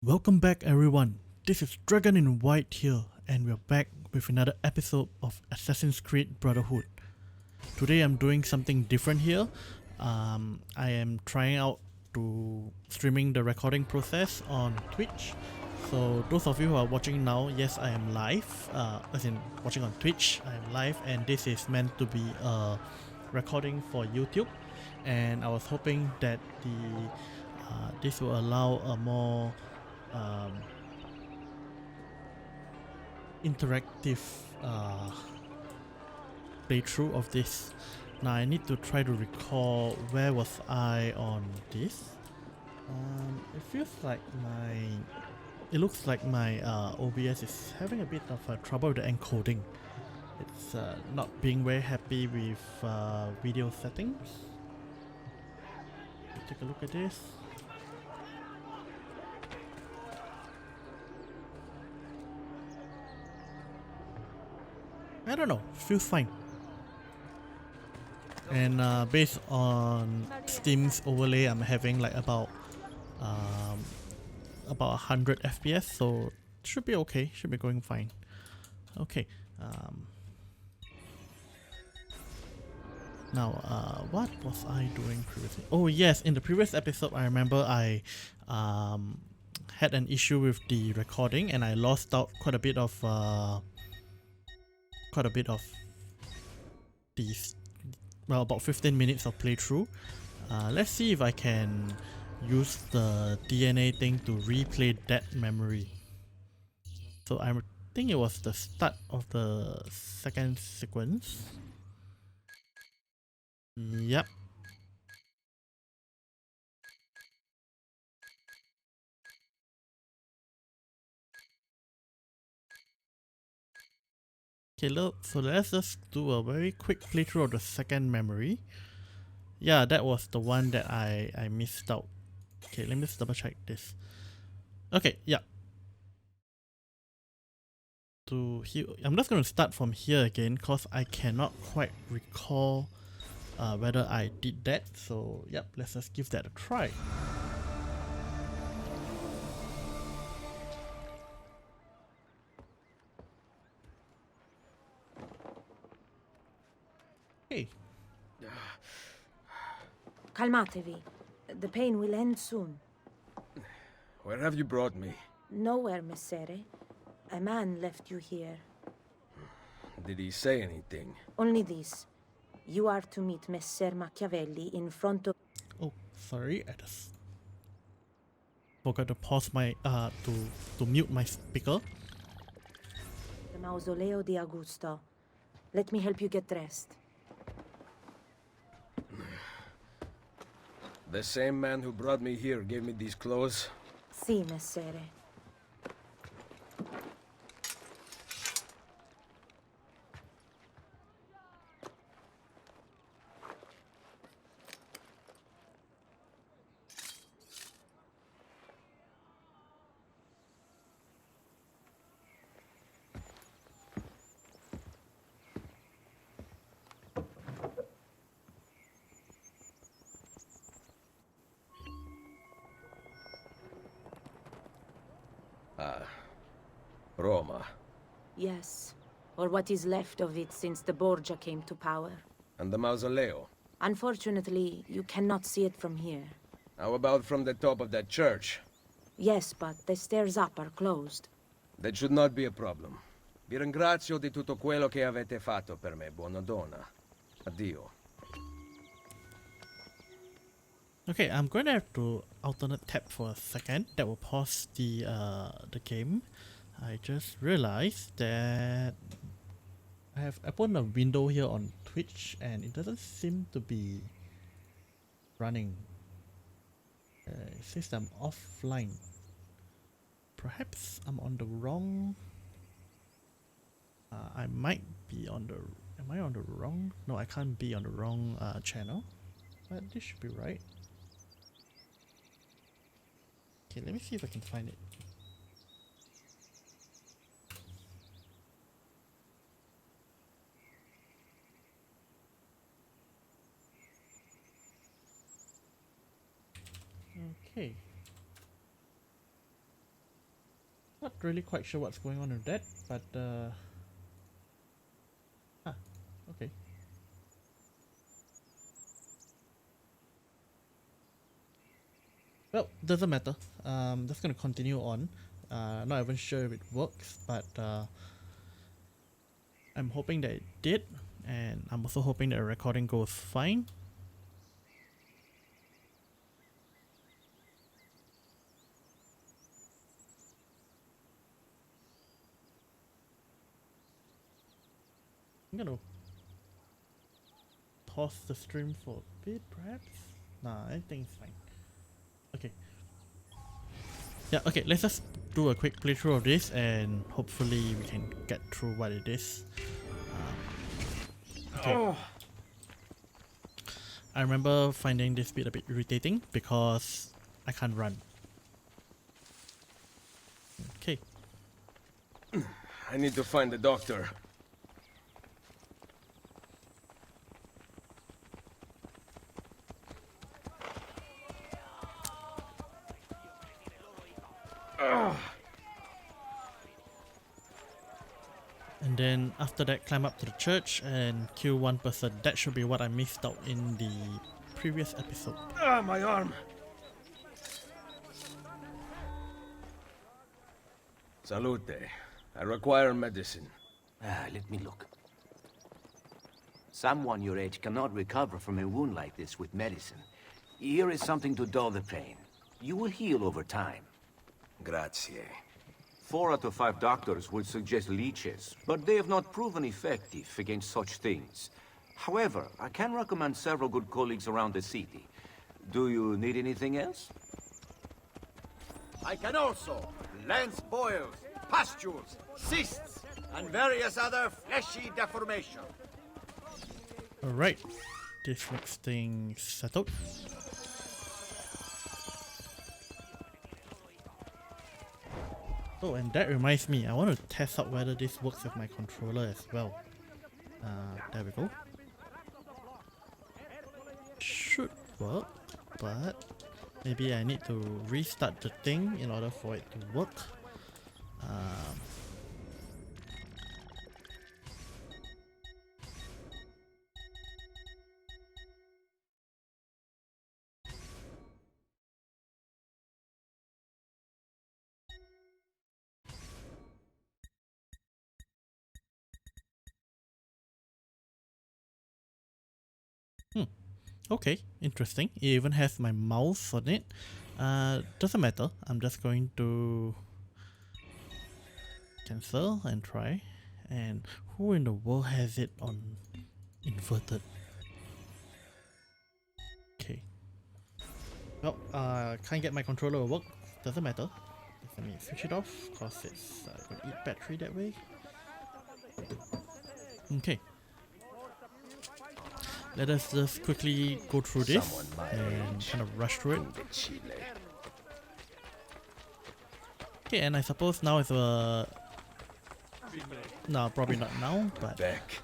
Welcome back everyone, this is DragonInWhite here and we're back with another episode of Assassin's Creed Brotherhood. Today I'm doing something different here. I am trying out to streaming the recording process on Twitch. So those of you who are watching now, yes I am live, as in watching on Twitch, I am live and this is meant to be a recording for YouTube, and I was hoping that this will allow a more interactive playthrough of this. Now I need to try to recall where was I on this. It feels like it looks like my OBS is having a bit of trouble with the encoding. It's not being very happy with video settings. Take a look at this. I don't know, feels fine. And based on Steam's overlay, I'm having like about 100 FPS, so should be okay, should be going fine. Okay. Now, what was I doing previously? Oh yes, in the previous episode, I remember I had an issue with the recording, and I lost out quite a bit of these. Well, about 15 minutes of playthrough. Let's see if I can use the DNA thing to replay that memory. So I think it was the start of the second sequence. Yep. Okay, look, so let's just do a very quick playthrough of the second memory. Yeah, that was the one that I missed out. Okay, let me just double check this. Okay, yeah. I'm just going to start from here again because I cannot quite recall whether I did that. So yep, let's just give that a try. Hey. Calmatevi. The pain will end soon. Where have you brought me? Nowhere, Messere. A man left you here. Did he say anything? Only this. You are to meet Messer Machiavelli in front of... Oh, sorry, I just forgot to pause my to mute my speaker. the Mausoleo di Augusto. Let me help you get dressed. The same man who brought me here gave me these clothes? Si, Messere. Roma. Yes. Or what is left of it since the Borgia came to power. And the mausoleo? Unfortunately, you cannot see it from here. How about from the top of that church? Yes, but the stairs up are closed. That should not be a problem. Vi ringrazio di tutto quello che avete fatto per me, buona donna. Addio. Okay, I'm going to have to alternate tab for a second. That will pause the game. I just realized that I have opened a window here on Twitch and it doesn't seem to be running. It says I'm offline. Perhaps I'm on the wrong... I might be on the... Am I on the wrong? No, I can't be on the wrong channel. But this should be right. Okay, let me see if I can find it. Okay. really quite sure what's going on with that, but okay. Well, doesn't matter. Just gonna continue on. Not even sure if it works, but I'm hoping that it did, and I'm also hoping that the recording goes fine. I'm gonna pause the stream for a bit, perhaps? Nah, I think it's fine. Okay. Yeah, okay, let's just do a quick playthrough of this and hopefully we can get through what it is. Okay. I remember finding this bit a bit irritating because I can't run. Okay. I need to find the doctor. And then after that, climb up to the church and kill one person. That should be what I missed out in the previous episode. Ah, my arm. Salute. I require medicine. Let me look. Someone your age cannot recover from a wound like this with medicine. Here is something to dull the pain. You will heal over time. Grazie. 4 out of 5 doctors would suggest leeches, but they have not proven effective against such things. However, I can recommend several good colleagues around the city. Do you need anything else? I can also lance boils, pustules, cysts, and various other fleshy deformations. Alright, this makes things settled. Oh, and that reminds me, I want to test out whether this works with my controller as well. There we go. Should work, but maybe I need to restart the thing in order for it to work. Okay, interesting. It even has my mouse on it. Doesn't matter. I'm just going to cancel and try. And who in the world has it on inverted? Okay. Well, can't get my controller to work. Doesn't matter. Let me switch it off because it's gonna eat battery that way. Okay. Let us just quickly go through this and kind of rush through it. Okay, and I suppose now is a... No, probably not now, but... Back.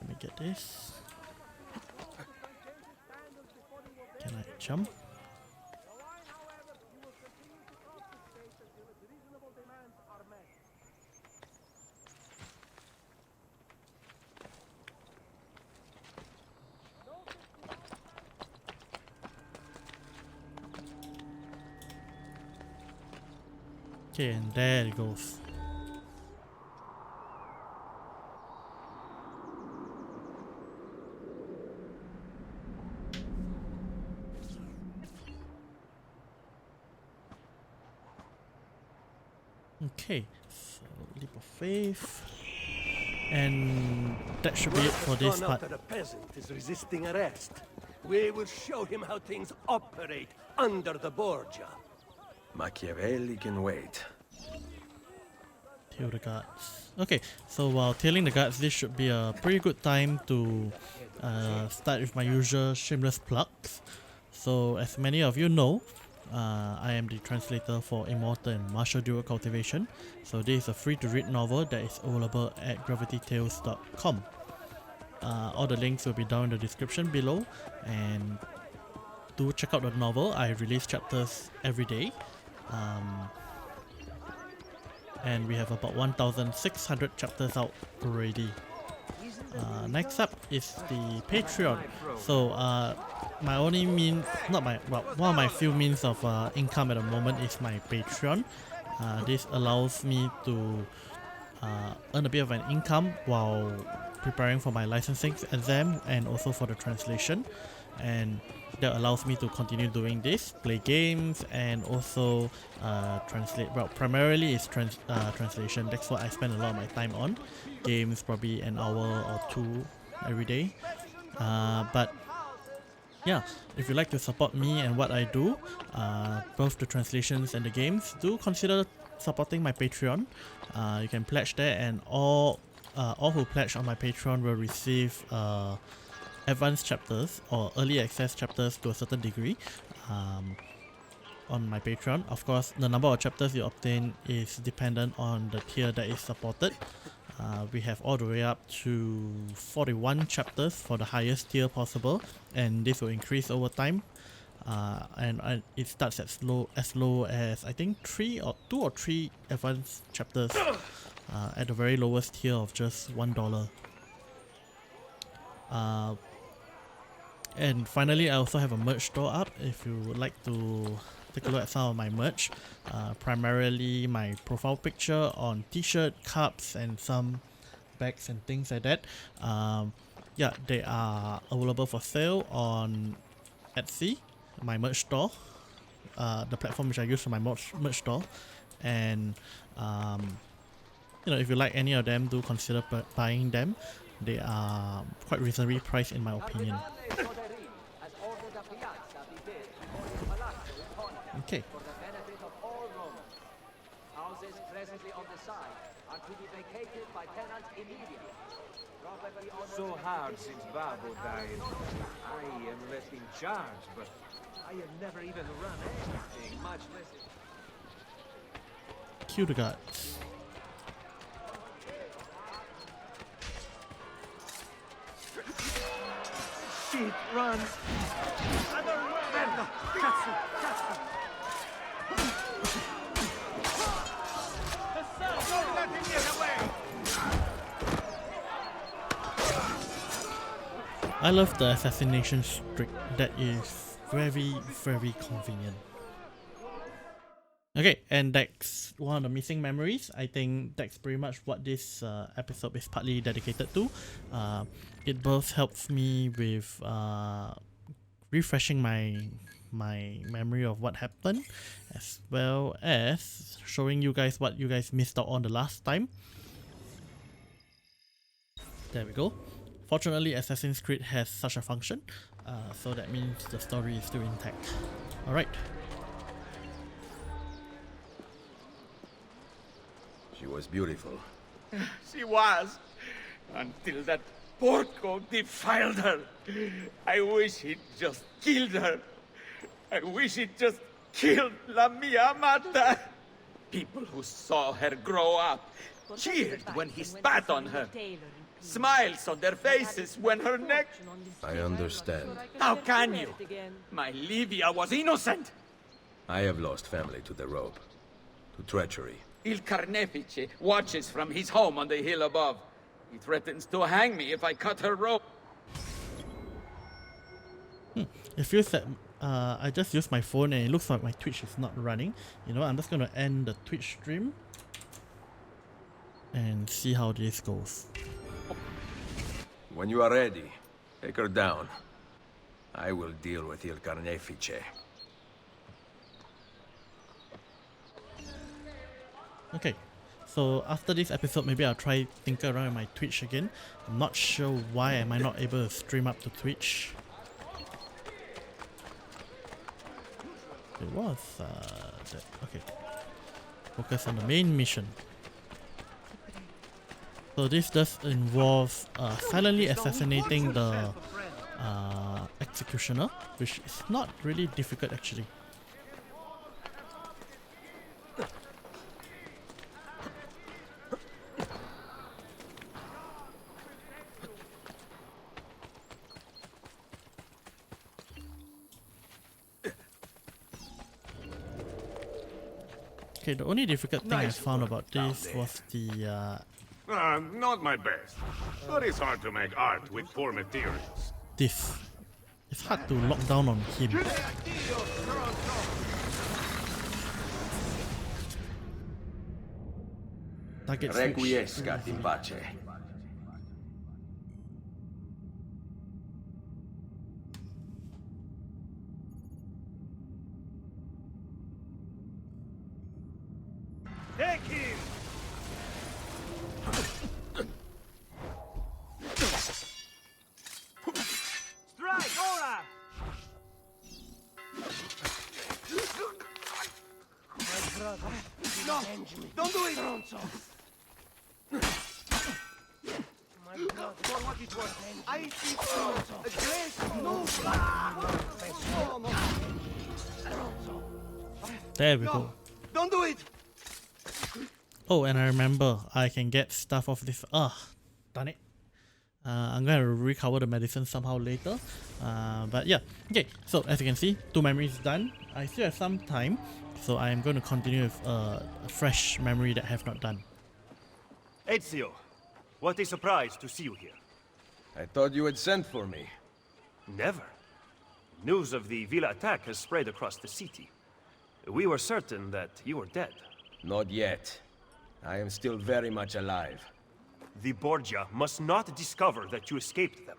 Let me get this. Can I jump? Okay, and there it goes. Okay, so leap of faith, and that should be it for this part. The peasant is resisting arrest. We will show him how things operate under the Borgia. Machiavelli can wait. Tail the guards. Okay, so while tailing the guards, this should be a pretty good time to start with my usual shameless plugs. So as many of you know, I am the translator for Immortal and Martial Dual Cultivation. So this is a free to read novel that is available at gravitytales.com. All the links will be down in the description below, and do check out the novel. I release chapters every day. and we have about 1,600 chapters out already. Next up is the Patreon. So my only means, not my, well, one of my few means of income at the moment is my Patreon. This allows me to earn a bit of an income while preparing for my licensing exam and also for the translation, and that allows me to continue doing this, play games, and also translate. Well, primarily it's translation. That's what I spend a lot of my time on. Games probably an hour or two every day. But yeah, if you like to support me and what I do, both the translations and the games, do consider supporting my Patreon. You can pledge there, and all who pledge on my Patreon will receive advanced chapters or early access chapters to a certain degree on my Patreon. Of course, the number of chapters you obtain is dependent on the tier that is supported. We have all the way up to 41 chapters for the highest tier possible, and this will increase over time. And it starts as low as I think 2 or 3 advanced chapters at the very lowest tier of just $1. And finally, I also have a merch store up if you would like to take a look at some of my merch. Primarily my profile picture on t-shirt, cups, and some bags and things like that. Yeah, they are available for sale on Etsy, my merch store, the platform which I use for my merch store. And you know, if you like any of them, do consider buying them. They are quite reasonably priced in my opinion. Okay. Houses presently on the site are to be vacated by tenants immediately. So hard since Babo died. I am left in charge, but I have never even run anything, much less... Cue the guards. Shit, run! Merda! Cazzo! Cazzo! Don't let him get away! I love the assassination streak. That is very, very convenient. Okay, and that's one of the missing memories. I think that's pretty much what this episode is partly dedicated to. It both helps me with refreshing my memory of what happened, as well as showing you guys what you guys missed out on the last time. There we go. Fortunately, Assassin's Creed has such a function, so that means the story is still intact. Alright. She was beautiful. She was, until that porco defiled her. I wish he'd just killed her. I wish he'd just killed La Mia Amata. People who saw her grow up cheered when he spat on her. Smiles on their faces when her neck... I understand. How can you? My Livia was innocent. I have lost family to the rope, to treachery. Il Carnefice watches from his home on the hill above. He threatens to hang me if I cut her rope. It feels that I just used my phone and it looks like my Twitch is not running. You know, I'm just gonna end the Twitch stream and see how this goes. When you are ready, take her down. I will deal with Il Carnefice. Okay, so after this episode, maybe I'll try tinker around with my Twitch again. I'm not sure why am I not able to stream up to Twitch. It was okay. Focus on the main mission. So this does involve silently assassinating the executioner, which is not really difficult actually. Okay, the only difficult thing I Nice found work about down this there. was the Not my best. But it's hard to make art with poor materials. this. It's hard to lock down on him. Target switch. Requiescat in pace. Take him! Strike, ora! No! Don't do it! My brother, For what it was, I think a grace no! There we go. Don't do it! Oh, and I remember I can get stuff off this. Darn it. I'm gonna recover the medicine somehow later. But yeah, okay. So as you can see, 2 memories done. I still have some time, so I am going to continue with a fresh memory that I have not done. Ezio, what a surprise to see you here. I thought you had sent for me. Never. News of the Villa attack has spread across the city. We were certain that you were dead. Not yet. I am still very much alive. The Borgia must not discover that you escaped them.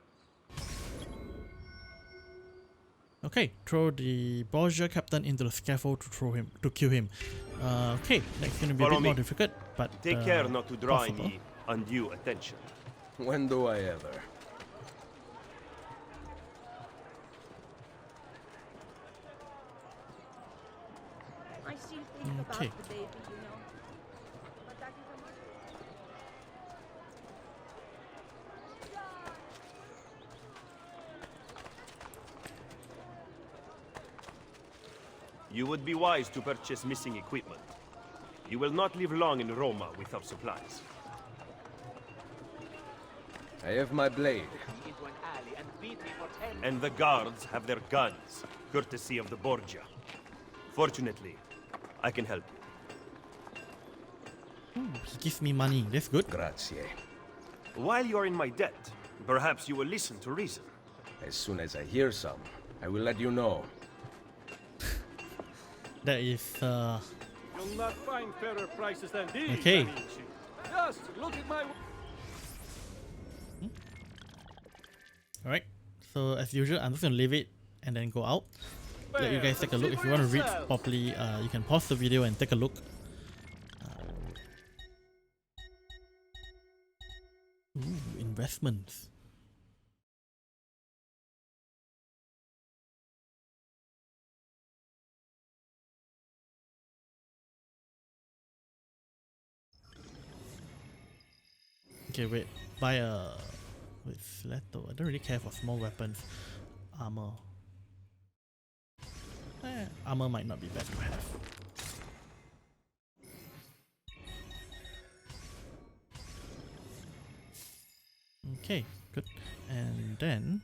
Okay, throw the Borgia captain into the scaffold to kill him. Okay, that's gonna be a Follow bit more me. difficult, but Take care not to draw possible. any undue attention. When do I ever? I still think Okay. about the baby, you know. But that is a much... You would be wise to purchase missing equipment. You will not live long in Roma without supplies. I have my blade. Into an alley and beat me for 10 And the guards have their guns, courtesy of the Borgia. Fortunately, I can help you. Ooh, he gives me money, that's good. Grazie. While you are in my debt, perhaps you will listen to reason. As soon as I hear some, I will let you know. That is You'll not find fairer prices than these, Okay. amici. Just look at my... alright. So as usual, I'm just gonna leave it and then go out. Let you guys take a look. If you want to read properly, you can pause the video and take a look. Ooh, investments. Okay, wait. Buy a... Wait, stiletto. I don't really care for small weapons. Armor. Armor might not be bad to have. Okay, good. And then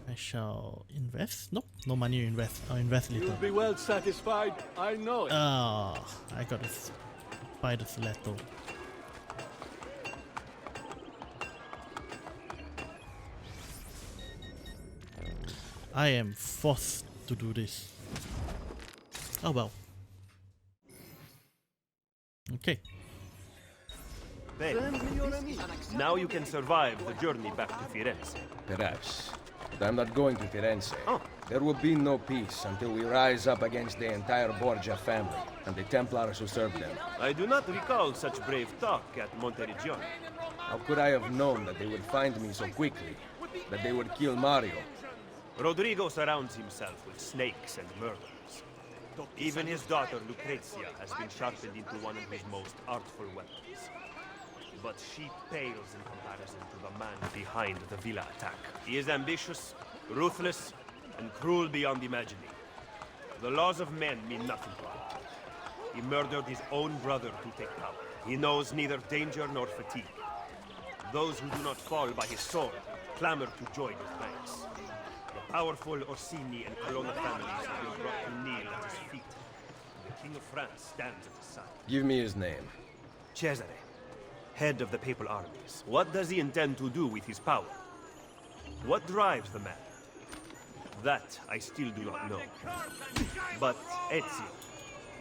I shall invest. Nope, no money to invest. I'll invest later. You'll be well satisfied, I know it. I gotta buy the stiletto. I am forced to do this. Oh well. Okay. Then, now you can survive the journey back to Firenze. Perhaps. But I'm not going to Firenze. Oh. There will be no peace until we rise up against the entire Borgia family and the Templars who serve them. I do not recall such brave talk at Monteriggioni. How could I have known that they would find me so quickly? That they would kill Mario? Rodrigo surrounds himself with snakes and murderers. Even his daughter Lucrezia has been sharpened into one of his most artful weapons. But she pales in comparison to the man behind the Villa attack. He is ambitious, ruthless, and cruel beyond imagining. The laws of men mean nothing to him. He murdered his own brother to take power. He knows neither danger nor fatigue. Those who do not fall by his sword clamor to join his ranks. The powerful Orsini and Colonna families have been brought to kneel at his feet. The King of France stands at his side. Give me his name. Cesare, head of the papal armies. What does he intend to do with his power? What drives the man? That I still do not know. But Ezio,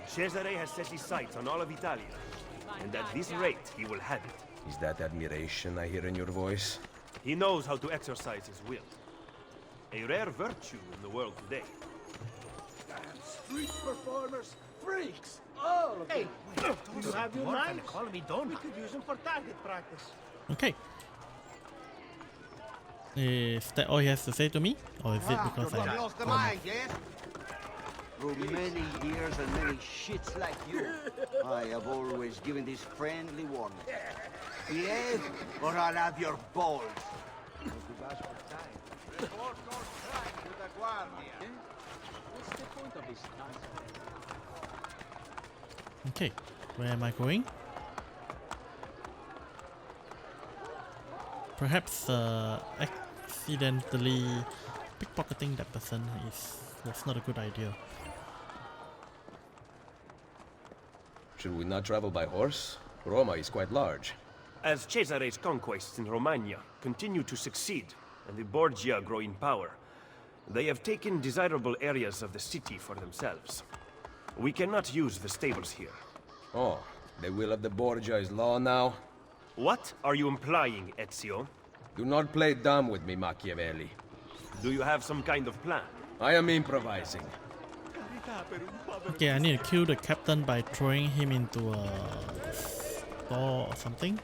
Cesare has set his sights on all of Italia, and at this rate he will have it. Is that admiration I hear in your voice? He knows how to exercise his will. A rare virtue in the world today. Street performers, freaks, all of them. You have your mind? We could use them for target practice. Okay. Is that all he has to say to me? Or is it because I lost the mind, yes? Through many years and many shits like you, I have always given this friendly warning. Behave, or I'll have your balls. Okay, where am I going? Perhaps accidentally pickpocketing that person was not a good idea. Should we not travel by horse? Roma is quite large. As Cesare's conquests in Romagna continue to succeed, and the Borgia grow in power, they have taken desirable areas of the city for themselves. We cannot use the stables here. Oh, the will of the Borgia is law now? What are you implying, Ezio? Do not play dumb with me, Machiavelli. Do you have some kind of plan? I am improvising. Okay, I need to kill the captain by throwing him into a store or something.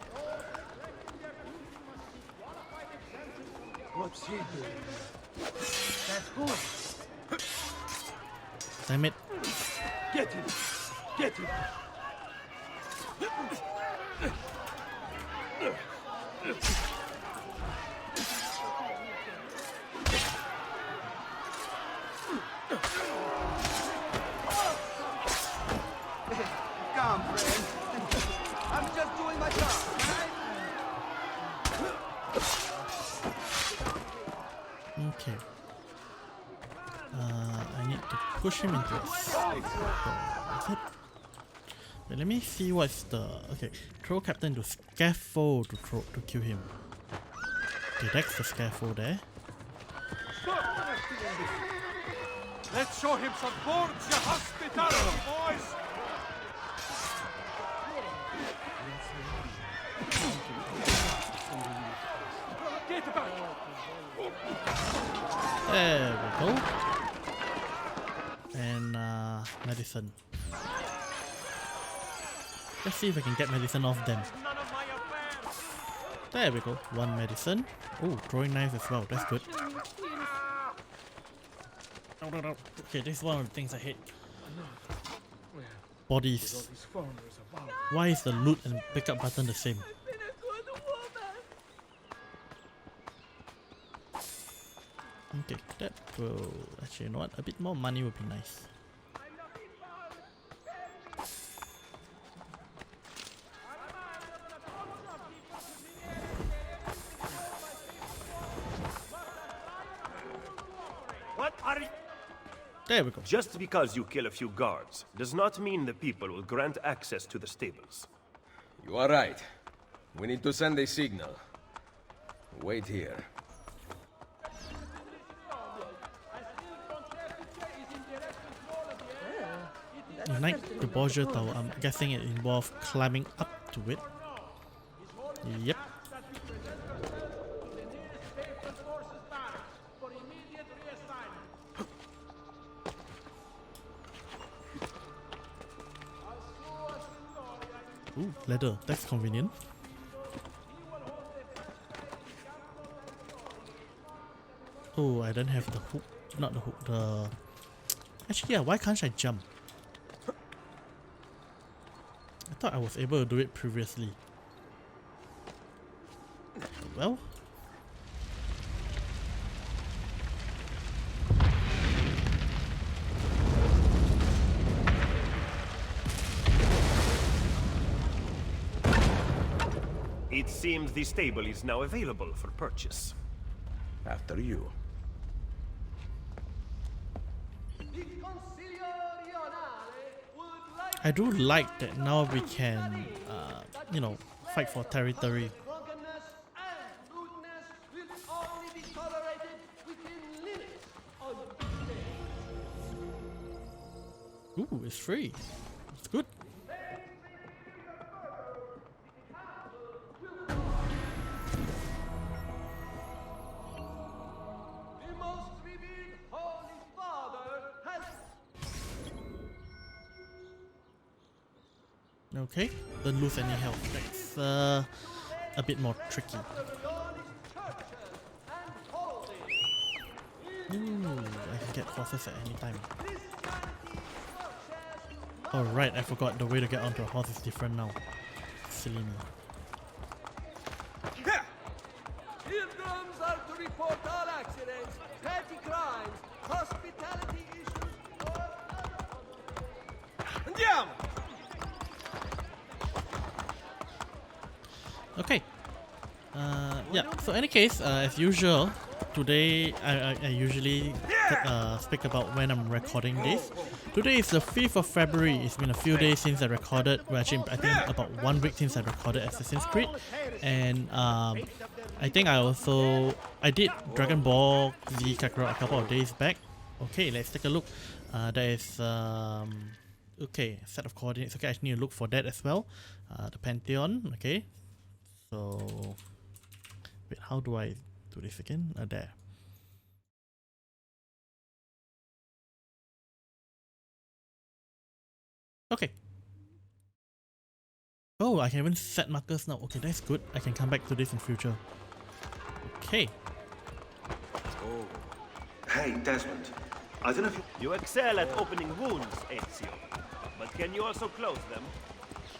What's he doing? That's good. Damn it. Get him! Get him! Come, friend. I'm just doing my job, right? Okay. I need to push him into a scaffold. Is it? Wait, let me see what's the... Okay, throw captain to scaffold to kill him. Okay, that's the scaffold there. Let's show him some Borgia hospitality, boys! Get back! There we go. And medicine. Let's see if I can get medicine off them. There we go. One medicine. Oh, throwing knife as well. That's good. Okay, this is one of the things I hate. Bodies. Why is the loot and pickup button the same? Okay, that will... Actually, you know what? A bit more money would be nice. What are you... There we go. Just because you kill a few guards does not mean the people will grant access to the stables. You are right. We need to send a signal. Wait here. Ignite the Borgia Tower. I'm guessing it involves climbing up to it. Yep. Ooh, leather. That's convenient. Oh, I don't have the hook. Not the hook. The... Actually, yeah, why can't I jump? I thought I was able to do it previously. Well. It seems the stable is now available for purchase. After you. The Consiglio Rionale would I do like that now we can, you know, fight for territory. Drunkenness and lewdness will only be tolerated within limits on this day. Ooh, it's free. It's good. The most revered Holy Father has Okay, don't lose any health. That's a bit more tricky. Ooh, I can get horses at any time. Oh right, I forgot the way to get onto a horse is different now. Silly me. Pilgrims are to report all accidents, petty crimes, hospitality issues, or Andiamo! Okay. Yeah, so any case, as usual, today I usually speak about when I'm recording this. Today is the 5th of February. It's been a few days since I recorded, well actually I think about 1 week since I recorded Assassin's Creed. And I think I did Dragon Ball Z Kakarot a couple of days back. Okay, let's take a look. There is okay, set of coordinates. Okay, I need to look for that as well. The Pantheon, okay. So wait, how do I do this again? There. Okay. Oh, I can even set markers now. Okay, that's good. I can come back to this in future. Okay. Oh. Hey, Desmond. I don't know if You excel at opening wounds, Ezio. But can you also close them?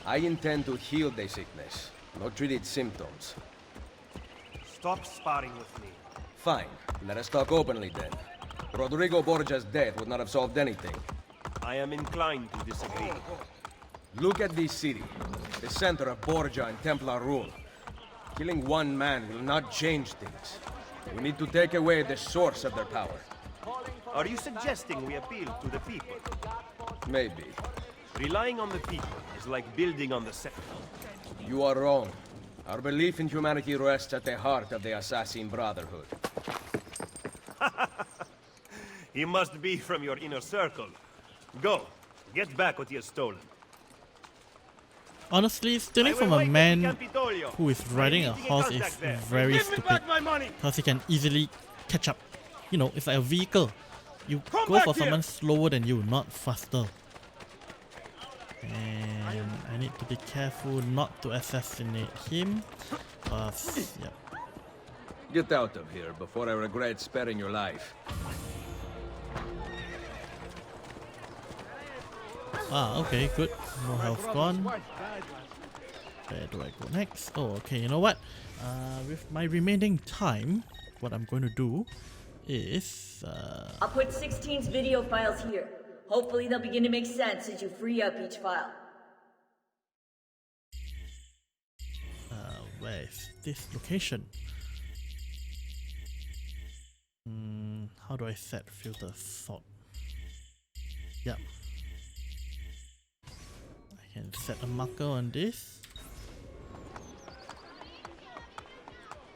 I intend to heal the sickness, not treat its symptoms. Stop sparring with me. Fine, let us talk openly then. Rodrigo Borgia's death would not have solved anything. I am inclined to disagree. Look at this city, the center of Borgia and Templar rule. Killing one man will not change things. We need to take away the source of their power. Are you suggesting we appeal to the people? Maybe. Relying on the people is like building on the sector. You are wrong. Our belief in humanity rests at the heart of the Assassin Brotherhood. He must be from your inner circle. Go, get back what he has stolen. Honestly, stealing from a man who is riding a horse is very stupid. Because he can easily catch up. You know, it's like a vehicle. You go for someone slower than you, not faster. And I need to be careful not to assassinate him. Because, yeah. Get out of here before I regret sparing your life. Ah, okay, good. No health gone. Where do I go next? Oh, okay, you know what? With my remaining time, what I'm going to do is... I'll put 16's video files here. Hopefully they'll begin to make sense as you free up each file. Where is this location? How do I set filter sort? Yep. I can set a marker on this.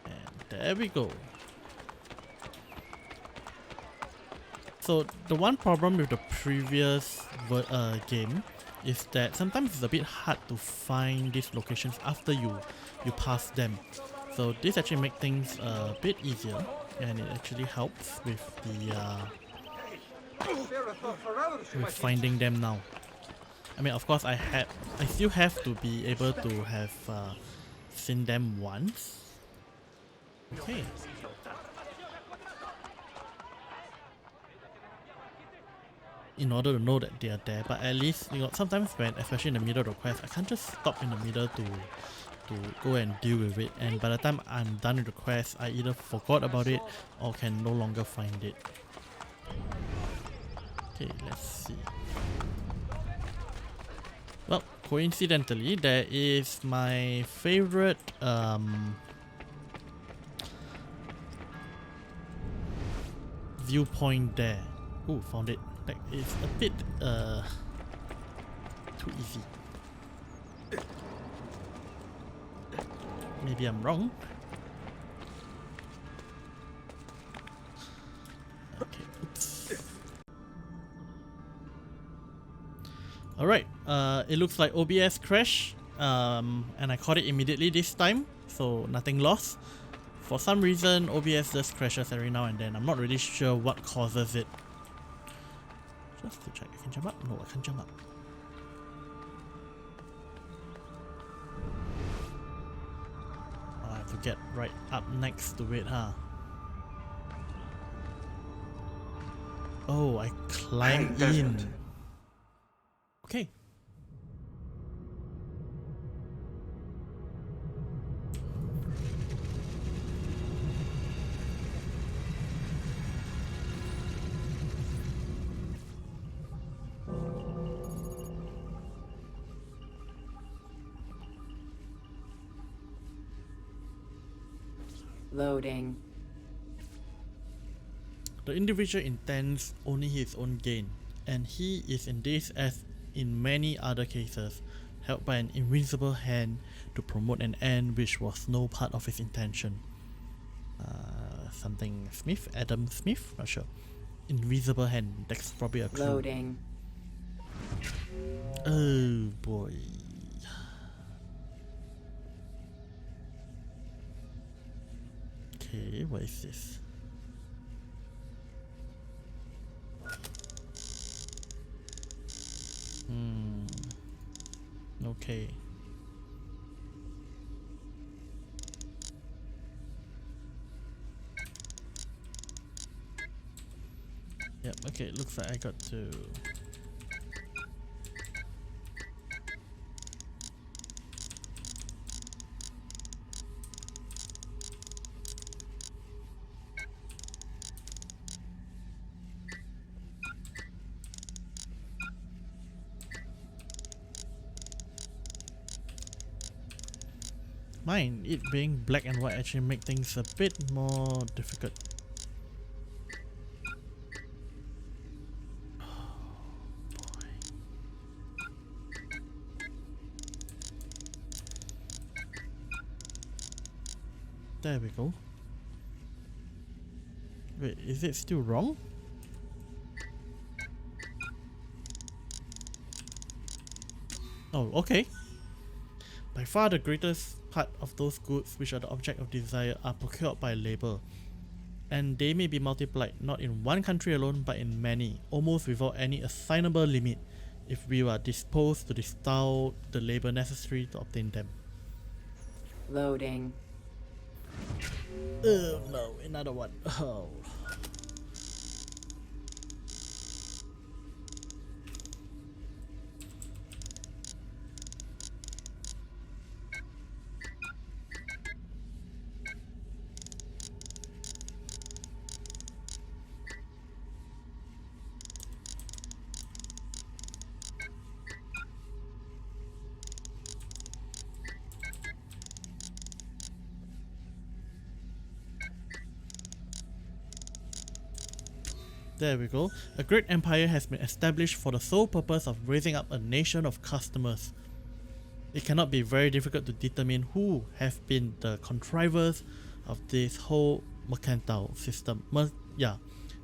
And there we go. So the one problem with the previous game is that sometimes it's a bit hard to find these locations after you pass them. So this actually makes things a bit easier, and it actually helps with the with finding them now. I mean, of course, I still have to be able to have seen them once. Okay. In order to know that they are there, but at least, you know, sometimes when, especially in the middle of the quest, I can't just stop in the middle to go and deal with it, and by the time I'm done with the quest, I either forgot about it or can no longer find it. Okay, let's see. Well, coincidentally, there is my favorite viewpoint there. Oh, found it. Like, it's a bit too easy. Maybe I'm wrong. Okay, oops. Alright, it looks like OBS crashed, and I caught it immediately this time, so nothing lost. For some reason, OBS just crashes every now and then. I'm not really sure what causes it. Just to check, I can jump up? No, I can't jump up. I have to get right up next to it, huh? Oh, I climb in. Okay. Loading. The individual intends only his own gain, and he is in this as in many other cases, held by an invisible hand to promote an end which was no part of his intention. Something Smith? Adam Smith? Not sure. Invisible hand, that's probably a clue. Loading. Oh boy. Okay, what is this? Okay. Yep, okay, looks like I got to... Mine, it being black and white actually make things a bit more difficult. There we go. Wait, is it still wrong? Oh, okay. By far the greatest part of those goods which are the object of desire are procured by labor, and they may be multiplied not in one country alone but in many, almost without any assignable limit, if we are disposed to bestow the labor necessary to obtain them. Loading. Oh no, another one. Oh. There we go. A great empire has been established for the sole purpose of raising up a nation of customers. It cannot be very difficult to determine who have been the contrivers of this whole mercantile system.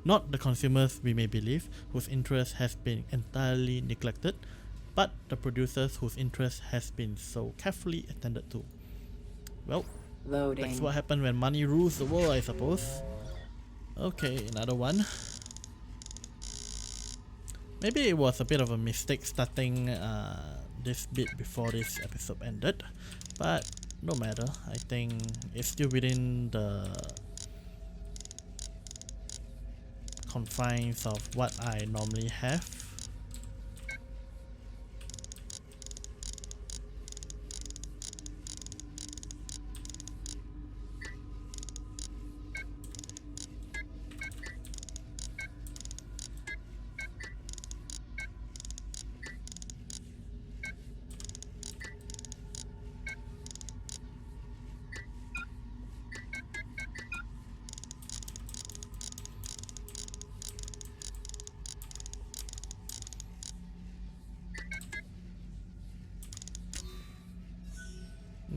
Not the consumers, we may believe, whose interest has been entirely neglected, but the producers whose interest has been so carefully attended to. Well, Loading. That's what happened when money rules the world, I suppose. Okay, another one. Maybe it was a bit of a mistake starting this bit before this episode ended, but no matter. I think it's still within the confines of what I normally have.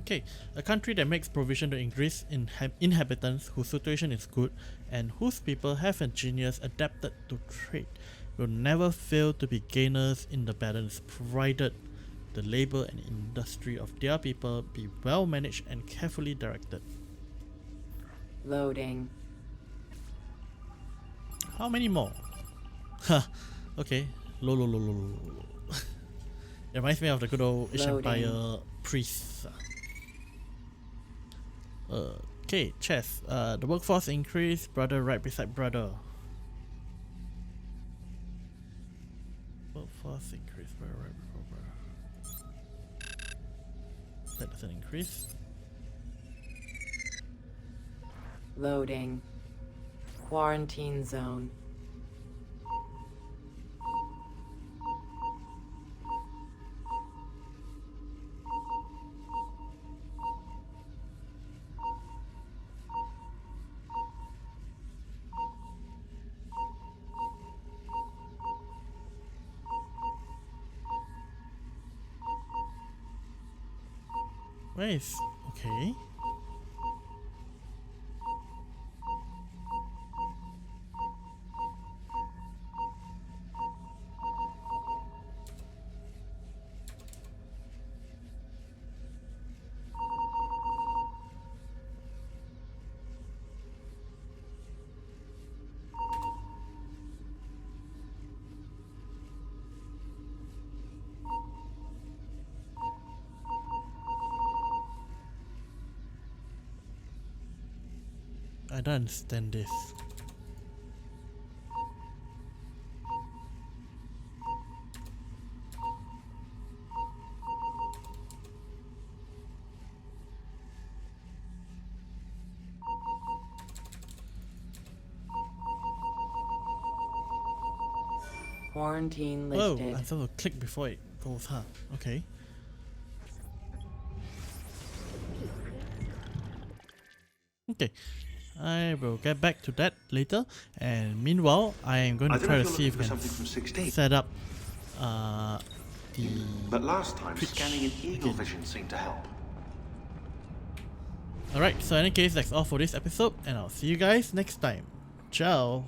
Okay, a country that makes provision to increase inhabitants whose situation is good and whose people have a genius adapted to trade will never fail to be gainers in the balance, provided the labor and industry of their people be well managed and carefully directed. Loading. How many more? Huh, okay. Low. It reminds me of the good old Ish Empire priests. Okay, chess. The workforce increase, brother right beside brother. Workforce increase, brother right before brother. That doesn't increase. Loading. Quarantine zone. Where is... okay. I don't understand this. Quarantine Oh, lifted. I have to click before it goes, huh? Okay. Okay. I will get back to that later, and meanwhile I am going to try to see if I can set up the But last time Twitch scanning in eagle again. vision seemed to help. Alright, so in any case that's all for this episode, and I'll see you guys next time. Ciao!